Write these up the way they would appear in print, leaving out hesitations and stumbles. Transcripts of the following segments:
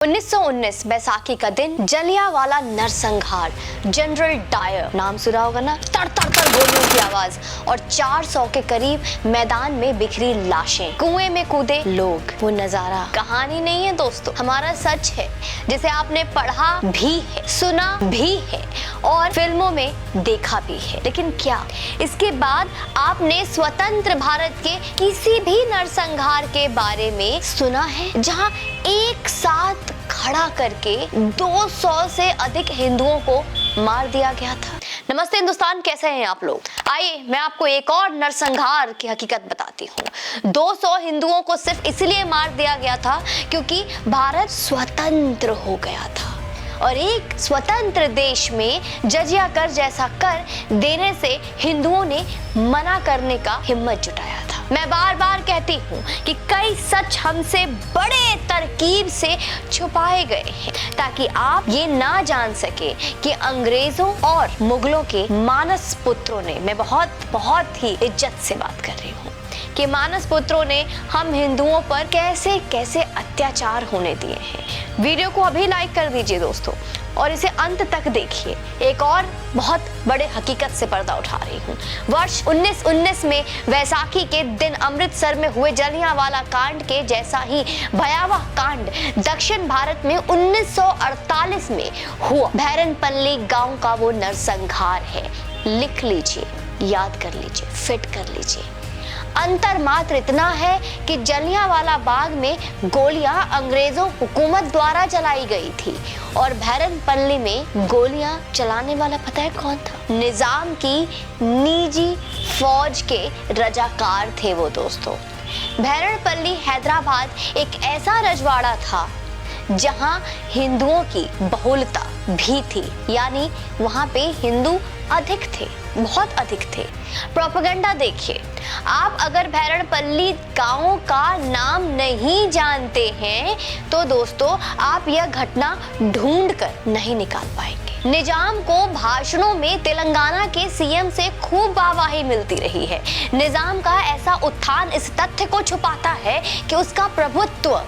1919 बैसाखी का दिन, जलियांवाला नरसंहार, जनरल डायर नाम सुना होगा ना। तड़ तड़ तड़ गोलियों की आवाज और 400 के करीब मैदान में बिखरी लाशें, कुएं में कूदे लोग। वो नजारा कहानी नहीं है दोस्तों, हमारा सच है जिसे आपने पढ़ा भी है, सुना भी है और फिल्मों में देखा भी है। लेकिन क्या इसके बाद आपने स्वतंत्र भारत के किसी भी नरसंहार के बारे में सुना है जहां एक साथ खड़ा करके 200 से अधिक हिंदुओं को मार दिया गया था? नमस्ते हिंदुस्तान, कैसे हैं आप लोग? आइए मैं आपको एक और नरसंहार की हकीकत बताती हूँ। 200 हिंदुओं को सिर्फ इसलिए मार दिया गया था क्योंकि भारत स्वतंत्र हो गया था और एक स्वतंत्र देश में जजिया कर जैसा कर देने से हिंदुओं ने मना करने का हिम्मत जुटाया था। मैं बार बार कहती हूँ कि कई सच हमसे बड़े तरकीब से छुपाए गए हैं ताकि आप ये ना जान सके कि अंग्रेजों और मुगलों के मानस पुत्रों ने, मैं बहुत ही इज्जत से बात कर रही हूँ, कि मानस पुत्रों ने हम हिंदुओं पर कैसे कैसे अत्याचार होने दिए हैं। वीडियो को अभी लाइक कर दीजिए दोस्तों और इसे अंत तक देखिए। एक और बहुत बड़े हकीकत से पर्दा उठा रही हूँ। वर्ष 1919 में वैसाखी के दिन अमृतसर में हुए जलियांवाला कांड के जैसा ही भयावह कांड दक्षिण भारत में 1948 में हुआ। भैरनपल्ली गांव का वो नरसंहार है। लिख लीजिए, याद कर लीजिए, फिट कर लीजिए। अंतर मात्र इतना है कि जलियांवाला बाग में गोलियां अंग्रेजों हुकूमत द्वारा चलाई गई थी और भैरनपल्ली में गोलियां चलाने वाला पता है कौन था? निजाम की निजी फौज के रजाकार थे वो दोस्तों। भैरनपल्ली हैदराबाद एक ऐसा रजवाड़ा था जहां हिंदुओं की बहुलता भी थी, यानी वहां पे हिंदू अधिक थे, बहुत अधिक थे। प्रोपेगेंडा देखिए, आप अगर भैरनपल्ली गांव का नाम नहीं जानते हैं तो दोस्तों आप यह घटना ढूंढ कर नहीं निकाल पाएंगे। निजाम को भाषणों में तेलंगाना के सीएम से खूब वाहवाही मिलती रही है। निजाम का ऐसा उत्थान इस तथ्य को छुपाता है कि उसका प्रभुत्व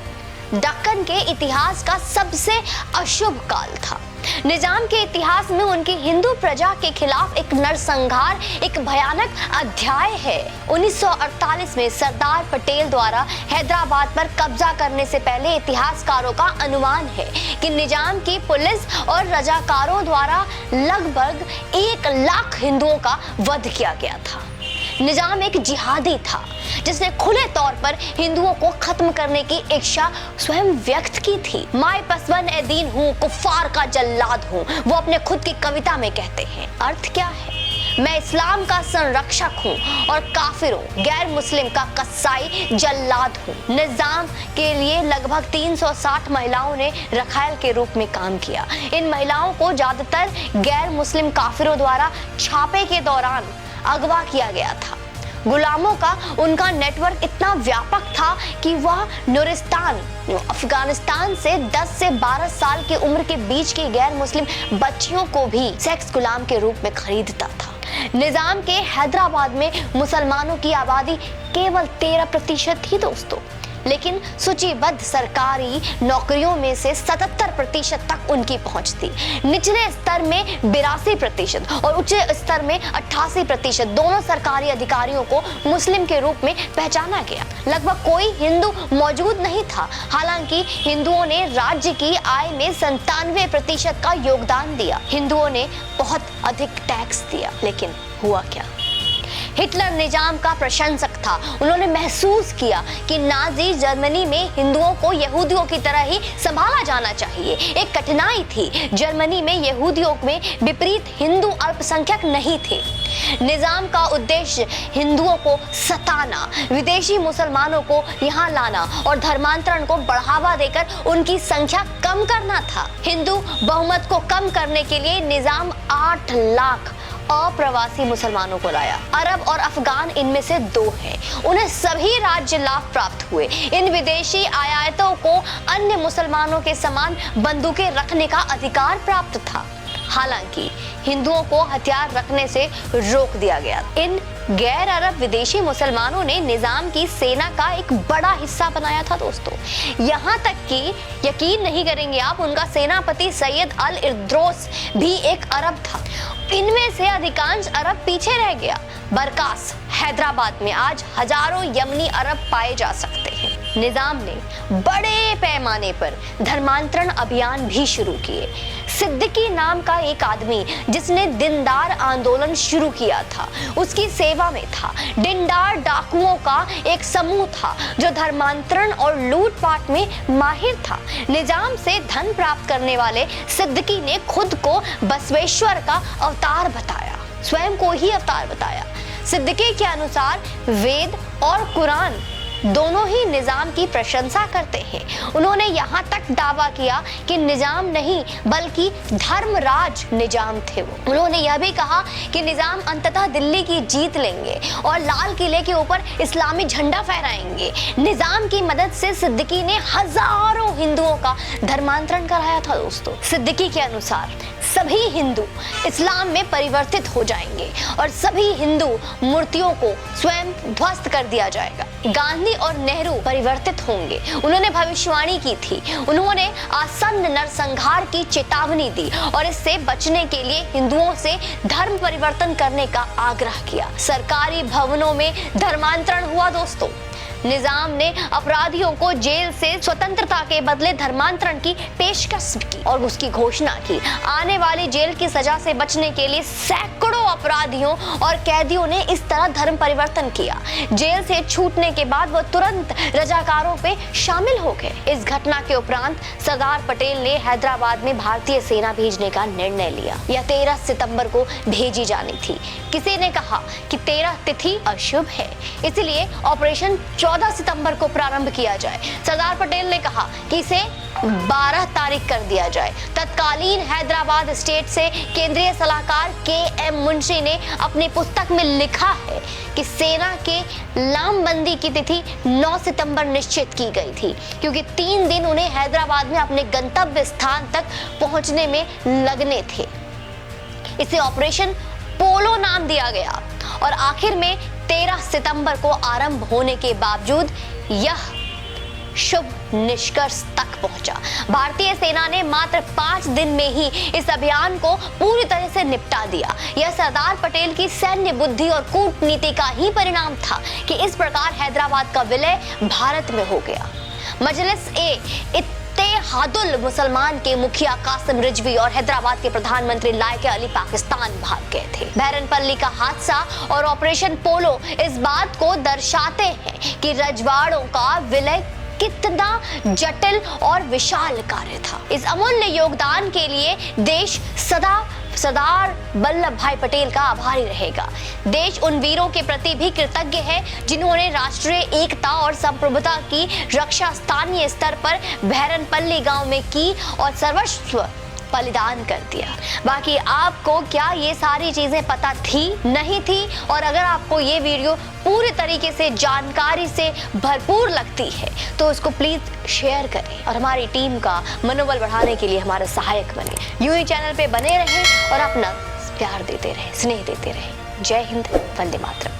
दक्कन के इतिहास का सबसे अशुभ काल था। निजाम के इतिहास में उनकी हिंदू प्रजा के खिलाफ एक नरसंहार एक भयानक अध्याय है। 1948 में सरदार पटेल द्वारा हैदराबाद पर कब्जा करने से पहले इतिहासकारों का अनुमान है कि निजाम की पुलिस और रजाकारों द्वारा लगभग 1 लाख हिंदुओं का वध किया गया था। निजाम एक जिहादी था जिसने खुले तौर पर हिंदुओं को खत्म करने की इच्छा स्वयं व्यक्त की थी। मैं पसवन ए दीन हूँ, कुफ्फार का जल्लाद हूँ, वो अपने खुद की कविता में कहते हैं। अर्थ क्या है? मैं इस्लाम का संरक्षक हूँ और काफिरों, गैर मुस्लिम का कसाई जल्लाद हूँ। निजाम के लिए लगभग 360 महिलाओं ने रखायल के रूप में काम किया। इन महिलाओं को ज्यादातर गैर मुस्लिम काफिरों द्वारा छापे के दौरान अगवा किया गया था। गुलामों का उनका नेटवर्क इतना व्यापक था कि वह नूरिस्तान, अफगानिस्तान से 10 से 12 साल की उम्र के बीच की गैर मुस्लिम बच्चियों को भी सेक्स गुलाम के रूप में खरीदता था। निजाम के हैदराबाद में मुसलमानों की आबादी केवल 13% थी दोस्तों, लेकिन सूचीबद्ध सरकारी नौकरियों में से 77% तक उनकी पहुंच थी। निचले स्तर में 82% और उच्च स्तर में 88% दोनों सरकारी अधिकारियों को मुस्लिम के रूप में पहचाना गया। लगभग कोई हिंदू मौजूद नहीं था। हालांकि हिंदुओं ने राज्य की आय में 97% का योगदान दिया। हिंदुओं ने बहुत अधिक टैक्स दिया, लेकिन हुआ क्या? हिटलर निजाम का प्रशंसक था। उन्होंने महसूस किया कि नाजी जर्मनी में हिंदुओं को यहूदियों की तरह ही संभाला जाना चाहिए। एक कठिनाई थी, जर्मनी में यहूदियों में विपरीत हिंदू अल्पसंख्यक नहीं थे। निजाम का उद्देश्य हिंदुओं को सताना, विदेशी मुसलमानों को यहाँ लाना और धर्मांतरण को बढ़ावा देकर उनकी संख्या कम करना था। हिंदू बहुमत को कम करने के लिए निजाम 8 लाख अप्रवासी मुसलमानों को लाया। अरब और अफगान इनमें से 2 हैं। उन्हें सभी राज्य लाभ प्राप्त हुए। इन विदेशी आयातों को अन्य मुसलमानों के समान बंदूकें रखने का अधिकार प्राप्त था। हालांकि हिंदुओं को हथियार रखने से रोक दिया गया। इन गैर अरब विदेशी मुसलमानों ने निजाम की सेना का एक बड़ा हिस्सा बनाया था दोस्तों। यहाँ तक कि यकीन नहीं करेंगे आप, उनका सेनापति सैयद अल इर्दोस भी एक अरब था। इनमें से अधिकांश अरब पीछे रह गया। बरकास हैदराबाद में आज हजारों यमनी अरब पाए जा सकते हैं। निजाम ने बड़े पैमाने पर धर्मांतरण अभियान भी शुरू किए। सिद्दीकी नाम का एक आदमी जिसने दीनदार आंदोलन शुरू किया था, उसकी सेवा में था। दीनदार डाकुओं का एक समूह था जो धर्मांतरण और लूटपाट में माहिर था। निजाम से धन प्राप्त करने वाले सिद्दीकी ने खुद को बसवेश्वर का अवतार बताया, स्वयं को ही अवतार बताया। सिद्दीकी के अनुसार वेद और कुरान दोनों ही निजाम की प्रशंसा करते हैं। उन्होंने यहाँ तक दावा किया कि निजाम नहीं बल्कि धर्मराज निजाम थे वो। उन्होंने यह भी कहा कि निजाम अंततः दिल्ली की जीत लेंगे और लाल किले के ऊपर इस्लामी झंडा फहराएंगे। निजाम की मदद से सिद्दीकी ने हजारों हिंदुओं का धर्मांतरण कराया था दोस्तों। सिद्दीकी के अनुसार सभी हिंदू इस्लाम में परिवर्तित हो जाएंगे और सभी हिंदू मूर्तियों को स्वयं ध्वस्त कर दिया जाएगा। गांधी और नेहरू परिवर्तित होंगे, उन्होंने भविष्यवाणी की थी। उन्होंने आसन्न नरसंहार की चेतावनी दी और इससे बचने के लिए हिंदुओं से धर्म परिवर्तन करने का आग्रह किया। सरकारी भवनों में धर्मांतरण हुआ दोस्तों। निजाम ने अपराधियों को जेल से स्वतंत्रता के बदले धर्मांतरण की पेशकश की और उसकी घोषणा की। आने वाली जेल की सजा से बचने के लिए सैकड़ों अपराधियों और कैदियों ने इस तरह धर्म परिवर्तन किया। जेल से छूटने के बाद वो तुरंत रजाकारों पे शामिल हो गए। इस घटना के उपरांत सरदार पटेल ने हैदराबाद में भारतीय सेना भेजने का निर्णय लिया। यह 13 सितंबर को भेजी जानी थी। किसी ने कहा कि 13 तिथि अशुभ है, इसलिए ऑपरेशन 14 सितंबर को प्रारंभ किया जाए। सरदार पटेल ने कहा कि इसे 12 तारीख कर दिया जाए। तत्कालीन हैदराबाद स्टेट से केंद्रीय सलाहकार के.एम. मुंशी ने अपनी पुस्तक में लिखा है कि सेना के लामबंदी की तिथि 9 सितंबर निश्चित की गई थी, क्योंकि 3 दिन उन्हें हैदराबाद में अपने गंतव्य स्थान तक पहुंचने में लगने थे। इसे ऑपरेशन पोलो नाम दिया गया और आखिर में 13 सितंबर को आरंभ होने के बावजूद यह शुभ निष्कर्ष तक पहुंचा। भारतीय सेना ने मात्र 5 दिन में ही इस अभियान को पूरी तरह से निपटा दिया। यह सरदार पटेल की सैन्य बुद्धि और कूटनीति का ही परिणाम था कि इस प्रकार हैदराबाद का विलय भारत में हो गया। मजलिस इत्तेहादुल मुसलमान के मुखिया कासिम रिजवी और हैदराबाद के प्रधानमंत्री लायके अली पाकिस्तान भाग गए थे। बैरनपल्ली का हादसा और ऑपरेशन पोलो इस बात को दर्शाते हैं कि रजवाड़ों का विलय कितना जटिल और विशाल कार्य था। इस अमूल्य योगदान के लिए देश सदा सरदार वल्लभ भाई पटेल का आभारी रहेगा। देश उन वीरों के प्रति भी कृतज्ञ है जिन्होंने राष्ट्रीय एकता और संप्रभुता की रक्षा स्थानीय स्तर पर बैरनपल्ली गांव में की और सर्वस्व बलिदान कर दिया। बाकी आपको क्या ये सारी चीजें पता थी, नहीं थी? और अगर आपको ये वीडियो पूरी तरीके से जानकारी से भरपूर लगती है तो उसको प्लीज शेयर करें और हमारी टीम का मनोबल बढ़ाने के लिए हमारा सहायक बने। यूं ही चैनल पे बने रहें और अपना प्यार देते रहें, स्नेह देते रहें। जय हिंद, वंदे मातरम।